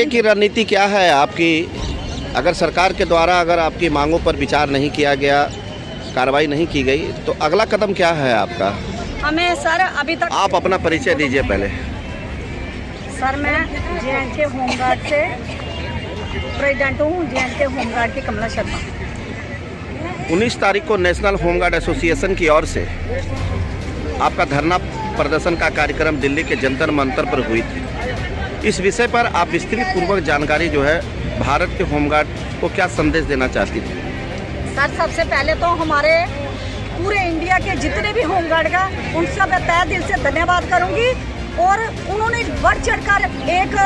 की रणनीति क्या है आपकी? अगर सरकार के द्वारा अगर आपकी मांगों पर विचार नहीं किया गया, कार्रवाई नहीं की गई, तो अगला कदम क्या है आपका? हमें सर अभी तक आप अपना परिचय दीजिए पहले। सर मैं जे.एंड.के होमगार्ड से प्रेसिडेंट हूँ, जे.एंड.के होमगार्ड की कमला शर्मा। 19 तारीख को नेशनल होमगार्ड एसोसिएशन की ओर से आपका धरना प्रदर्शन का कार्यक्रम दिल्ली के जंतर मंतर पर हुई थी। इस विषय पर आप विस्तृत पूर्वक जानकारी जो है भारत के होमगार्ड को क्या संदेश देना चाहती थी? सर सबसे पहले तो हमारे पूरे इंडिया के जितने भी होमगार्ड का उन सब तहे दिल से धन्यवाद करूंगी। और उन्होंने बढ़ चढ़कर एक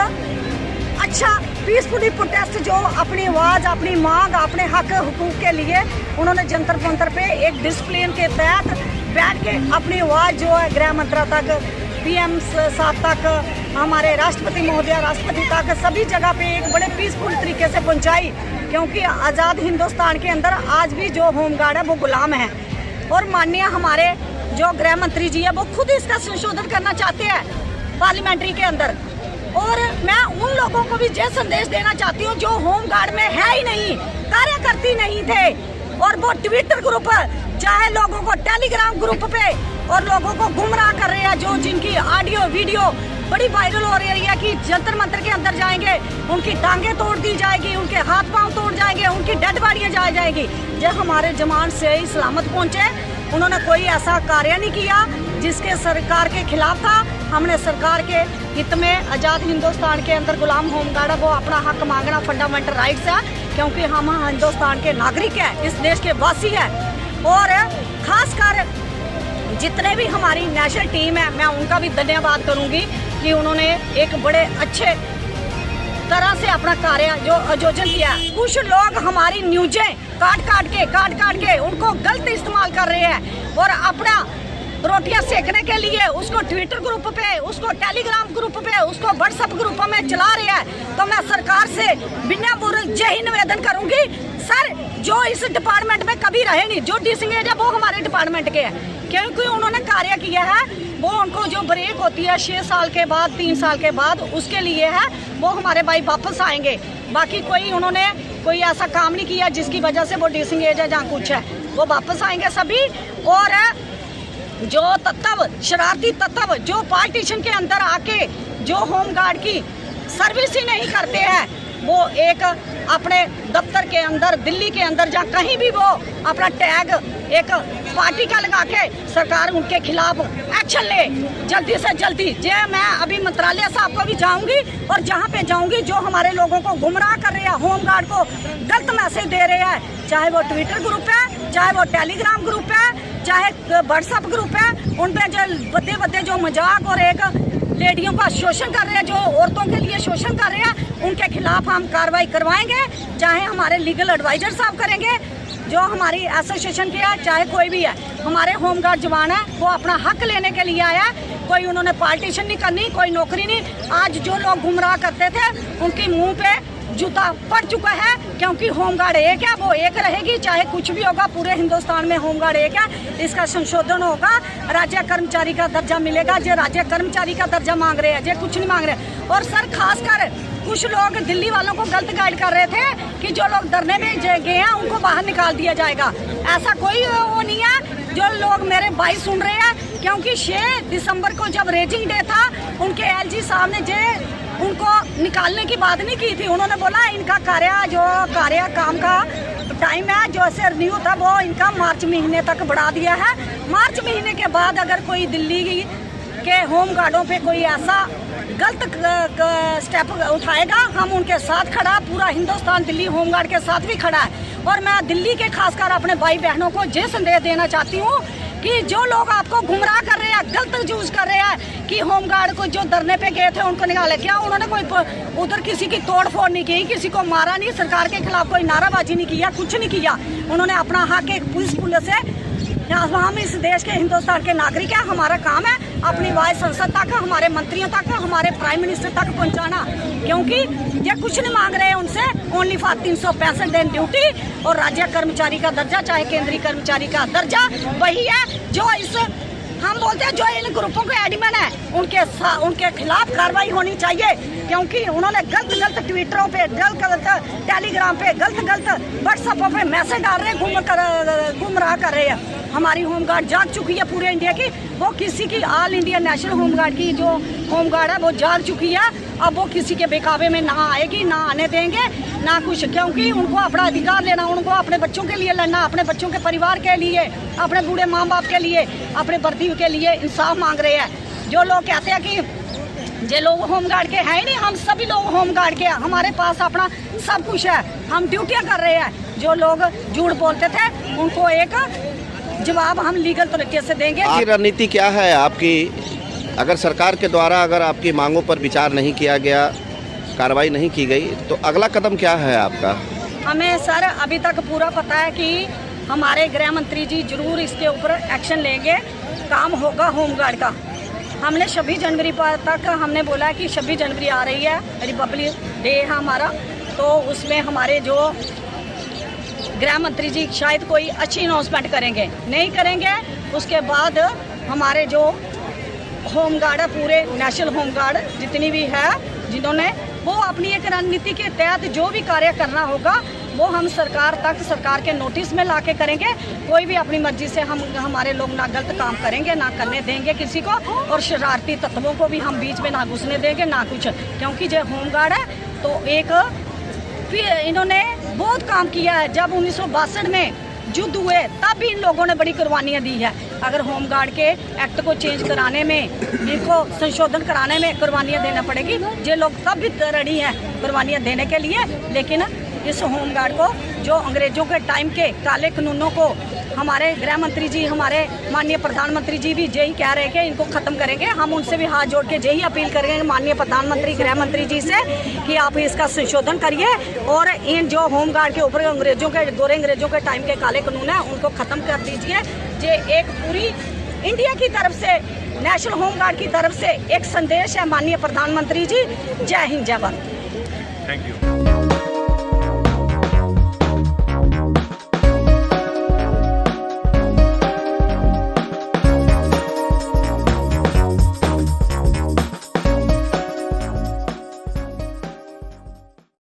अच्छा पीसफुली प्रोटेस्ट जो अपनी आवाज़, अपनी मांग, अपने हक हुकूक के लिए उन्होंने जंतर मंतर पे एक डिसिप्लिन के तहत बैठ के अपनी आवाज़ जो है गृह मंत्रालय तक, PM साहब तक, हमारे राष्ट्रपति महोदय, राष्ट्रपति तक सभी जगह पे एक बड़े पीसफुल तरीके से पहुंचाई। क्योंकि आज़ाद हिंदुस्तान के अंदर आज भी जो होमगार्ड है वो गुलाम है। और माननीय हमारे जो गृह मंत्री जी है वो खुद इसका संशोधन करना चाहते हैं पार्लियामेंट्री के अंदर। और मैं उन लोगों को भी ये संदेश देना चाहती हूँ जो होमगार्ड में है ही नहीं, कार्यकर्ती नहीं थे, और वो ट्विटर ग्रुप, चाहे लोगों को टेलीग्राम ग्रुप पे और लोगों को गुमराह कर रहे हैं, जो जिनकी ऑडियो वीडियो बड़ी वायरल हो रही है कि जंतर मंतर के अंदर जाएंगे, उनकी टांगें तोड़ दी जाएगी, उनके हाथ पांव तोड़ जाएंगे, उनकी डेड बॉडियां जाएगी। जब हमारे जवान सही सलामत पहुंचे, उन्होंने कोई ऐसा कार्य नहीं किया जिसके सरकार के खिलाफ था। हमने सरकार के हित में आज़ाद हिंदुस्तान के अंदर गुलाम होमगार्ड वो अपना हक मांगना फंडामेंटल राइट्स है, क्योंकि हम हिंदुस्तान के नागरिक हैं, इस देश के वासी हैं। और खासकर जितने भी हमारी नेशनल टीम है, मैं उनका भी धन्यवाद करूंगी कि उन्होंने एक बड़े अच्छे तरह से अपना कार्य जो आयोजन किया। कुछ लोग हमारी न्यूजें काट काट के उनको गलत इस्तेमाल कर रहे हैं और अपना रोटियां सेकने के लिए उसको ट्विटर ग्रुप पे, उसको टेलीग्राम ग्रुप पे, उसको व्हाट्सएप ग्रुप में चला रहे हैं। तो मैं सरकार से विनम्र यही निवेदन करूंगी, सर जो इस डिपार्टमेंट में कभी रहे नहीं, जो डिसंगेज है वो हमारे डिपार्टमेंट के हैं, क्योंकि उन्होंने कार्य किया है। वो उनको जो ब्रेक होती है 6 साल के बाद, 3 साल के बाद, उसके लिए है, वो हमारे भाई वापस आएंगे। बाकी कोई उन्होंने कोई ऐसा काम नहीं किया जिसकी वजह से वो डिसंगेज है जहाँ कुछ है, वो वापस आएंगे सभी। और जो तत्व, शरारती तत्व जो पार्टीशन के अंदर आके जो होमगार्ड की सर्विस ही नहीं करते हैं, वो एक अपने दफ्तर के अंदर, दिल्ली के अंदर, जहाँ कहीं भी वो अपना टैग एक पार्टी का लगा के सरकार उनके खिलाफ एक्शन ले जल्दी से जल्दी। मैं अभी मंत्रालय साहब को भी जाऊंगी और जहाँ पे जाऊंगी जो हमारे लोगों को गुमराह कर रहे हैं, होमगार्ड को गलत मैसेज दे रहे हैं, चाहे वो ट्विटर ग्रुप है, चाहे वो टेलीग्राम ग्रुप है, चाहे व्हाट्सएप ग्रुप है, उन पे जो बदे जो मजाक और एक लेडियों का शोषण कर रहे हैं, जो औरतों के लिए शोषण कर रहे हैं, उनके खिलाफ हम कार्रवाई करवाएंगे। चाहे हमारे लीगल एडवाइजर साहब करेंगे, जो हमारी एसोसिएशन के है, चाहे कोई भी है। हमारे होमगार्ड जवान है वो अपना हक लेने के लिए आया है, कोई उन्होंने पार्टीशन नहीं करनी, कोई नौकरी नहीं। आज जो लोग गुमराह करते थे उनकी मुंह पे जूता पड़ चुका है, क्योंकि होमगार्ड एक है, वो एक रहेगी, चाहे कुछ भी होगा। पूरे हिंदुस्तान में होमगार्ड एक है, इसका संशोधन होगा, राज्य कर्मचारी का दर्जा मिलेगा। जो राज्य कर्मचारी का दर्जा मांग रहे हैं, जो कुछ नहीं मांग रहे। और सर खासकर कुछ लोग दिल्ली वालों को गलत गाइड कर रहे थे कि जो लोग धरने में गए हैं उनको बाहर निकाल दिया जाएगा। ऐसा कोई वो नहीं है। जो लोग मेरे भाई सुन रहे हैं, क्योंकि 6 दिसंबर को जब रेजिंग डे था, उनके LG साहब ने उनको निकालने की बात नहीं की थी। उन्होंने बोला इनका कार्य काम का टाइम है जो ऐसे रिन्यू था, वो इनका मार्च महीने तक बढ़ा दिया है। मार्च महीने के बाद अगर कोई दिल्ली के होमगार्डों पे कोई ऐसा गलत स्टेप उठाएगा, हम उनके साथ खड़ा, पूरा हिंदुस्तान दिल्ली होमगार्ड के साथ भी खड़ा है। और मैं दिल्ली के खासकर अपने भाई बहनों को ये संदेश देना चाहती हूँ कि जो लोग आपको गुमराह कर रहे हैं, गलत यूज कर रहे हैं कि होमगार्ड को जो धरने पे गए थे उनको निकाले, क्या उन्होंने कोई उधर किसी की तोड़फोड़ नहीं की, किसी को मारा नहीं, सरकार के खिलाफ कोई नाराबाजी नहीं किया, कुछ नहीं किया। उन्होंने अपना हक एक पुलिस से, हम इस देश के हिंदुस्तान के नागरिक हैं, हमारा काम है अपनी आवाज संसद तक, हमारे मंत्रियों तक, हमारे प्राइम मिनिस्टर तक पहुंचाना। क्योंकि ये कुछ नहीं मांग रहे हैं उनसे, ओनली फॉर 365 दिन ड्यूटी और राज्य कर्मचारी का दर्जा, चाहे केंद्रीय कर्मचारी का दर्जा, वही है जो इस हम बोलते हैं जो इन ग्रुपों के एडमिन है उनके खिलाफ कार्रवाई होनी चाहिए, क्योंकि उन्होंने गलत ट्विटरों पे, गलत टेलीग्राम पे, गलत व्हाट्सएप पे मैसेज डाल रहे हैं, गुमराह कर रहे हैं। हमारी होमगार्ड जाग चुकी है पूरे इंडिया की, वो किसी की ऑल इंडिया नेशनल होमगार्ड की जो होमगार्ड है वो जाग चुकी है। अब वो किसी के बेकाबे में ना आएगी, ना आने देंगे, ना कुछ, क्योंकि उनको अपना अधिकार लेना, उनको अपने बच्चों के लिए लड़ना, अपने बच्चों के परिवार के लिए, अपने बूढ़े माँ बाप के लिए, अपने वर्दी के लिए इंसाफ मांग रहे हैं। जो लोग कहते हैं कि जे लोग होमगार्ड के हैं ही नहीं, हम सभी लोग होमगार्ड के हैं, हमारे पास अपना सब कुछ है, हम ड्यूटियाँ कर रहे हैं। जो लोग झूठ बोलते थे उनको एक जवाब हम लीगल तरीके से देंगे। आपकी रणनीति क्या है आपकी? अगर सरकार के द्वारा अगर आपकी मांगों पर विचार नहीं किया गया, कार्रवाई नहीं की गई, तो अगला कदम क्या है आपका? हमें सर अभी तक पूरा पता है कि हमारे गृह मंत्री जी जरूर इसके ऊपर एक्शन लेंगे, काम होगा होमगार्ड का। हमने 26 जनवरी तक हमने बोला कि 26 जनवरी आ रही है, रिपब्लिक डे है हमारा, तो उसमें हमारे जो गृह मंत्री जी शायद कोई अच्छी अनाउंसमेंट करेंगे, नहीं करेंगे उसके बाद हमारे जो होमगार्ड है, पूरे नेशनल होमगार्ड जितनी भी है, जिन्होंने वो अपनी एक रणनीति के तहत जो भी कार्य करना होगा वो हम सरकार तक, सरकार के नोटिस में लाके करेंगे। कोई भी अपनी मर्जी से हमारे लोग ना गलत काम करेंगे, ना करने देंगे किसी को, और शरारती तत्वों को भी हम बीच में ना घुसने देंगे, ना कुछ, क्योंकि जो होमगार्ड है तो एक इन्होंने बहुत काम किया है। जब 1962 में युद्ध हुए तब भी इन लोगों ने बड़ी कुर्बानियाँ दी है। अगर होमगार्ड के एक्ट को चेंज कराने में, इनको संशोधन कराने में कुर्बानियाँ देना पड़ेगी। ये लोग तब भी रेडी हैं कुर्बानियाँ देने के लिए, लेकिन इस होमगार्ड को, जो अंग्रेजों के टाइम के काले कानूनों को हमारे गृह मंत्री जी, हमारे माननीय प्रधानमंत्री जी भी यही कह रहे हैं कि इनको ख़त्म करेंगे। हम उनसे भी हाथ जोड़ के यही अपील करेंगे माननीय प्रधानमंत्री, गृह मंत्री जी से कि आप इसका संशोधन करिए और इन जो होमगार्ड के ऊपर अंग्रेजों के, गोरे अंग्रेजों के टाइम के काले कानून हैं उनको ख़त्म कर दीजिए। ये एक पूरी इंडिया की तरफ से, नेशनल होमगार्ड की तरफ से एक संदेश है माननीय प्रधानमंत्री जी। जय हिंद, जय भारत। Thank you.